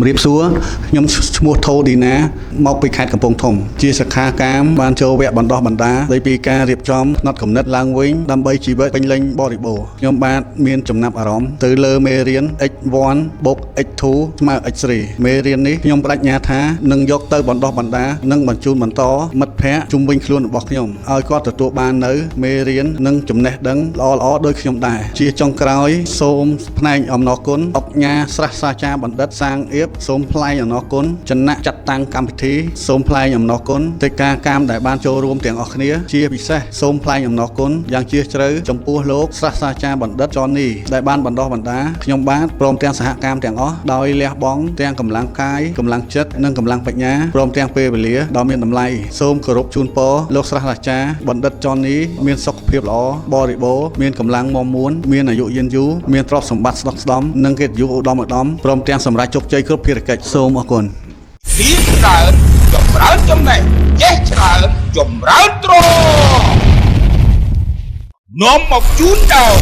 รีบซัวខ្ញុំ ឈ្មោះ ថូឌីណា មក ពី ខេត្ត កំពង់ធំ ជា សិក្ខាកាម បាន ចូល វគ្គ បណ្ដុះ បណ្ដាល ដោយ ពី ការ រៀបចំ ផ្នត់គំនិត ឡើង វិញ ដើម្បី ជីវិត ពេញលេញ បរិបូរណ៍ ខ្ញុំ បាទ មាន ចំណាប់ អារម្មណ៍ ទៅ លើ មេរៀន X1 + X2 ស្មើ X3 មេរៀន នេះ ខ្ញុំ បដិញ្ញា ថា នឹង យក ទៅ បណ្ដុះ បណ្ដាល និង បញ្ជូន បន្ត មិត្តភ័ក្តិ ជុំវិញ ខ្លួន របស់ ខ្ញុំ ឲ្យ គាត់ ទទួល បាន នៅ មេរៀន និង ចំណេះ ដឹង ល្អៗ ដូច ខ្ញុំ ដែរ ជា ចុង ក្រោយ សូម ផ្នែក អំណរគុណ អុកញ៉ា ស្រះសាចារ បណ្ឌិត សាងអៀប សូម ថ្លែង អំណរគុណ ចំណាក់ ចាត់តាំង កម្មវិធី សូម ថ្លែង អំណរគុណ កិច្ចការកាម ដែល បាន ចូលរួម ទាំង អស់ គ្នា ជា ពិសេស សូម ថ្លែង អំណរគុណ យ៉ាង ជ្រាលជ្រៅ ចំពោះ លោក ស្រះសាចារ បណ្ឌិត ចននី ដែល បាន បណ្ដុះ បណ្ដាល ខ្ញុំ បាទ ព្រម ទាំង សហកាម ទាំង អស់ ដោយ លះបង់ ទាំង កម្លាំង កាយ កម្លាំង ចិត្ត និង កម្លាំង បញ្ញា ព្រម ទាំង ពេល វេលា ដ៏ មាន តម្លៃ សូម គោរព ជូន ពរ លោក ស្រះសាចារ បណ្ឌិត ចននី មាន សុខភាព ល្អ បរិបូរណ៍ មាន កម្លាំង មាំមួន មាន អាយុ យឺនយូរ មាន ទ្រព្យសម្បត្តិ ស្ដុកស្ដម្ភ និង កិត្តិយស ឧត្តម ឧត្តម ព្រម ទាំង សម្រេច ជោគជ័យ គ្រប់ ភារកិច្ច សូម អរគុណ ពីច្រើនចម្រើនចំណេះចេះច្រើនចម្រើនទ្រនាំមកជូនដល់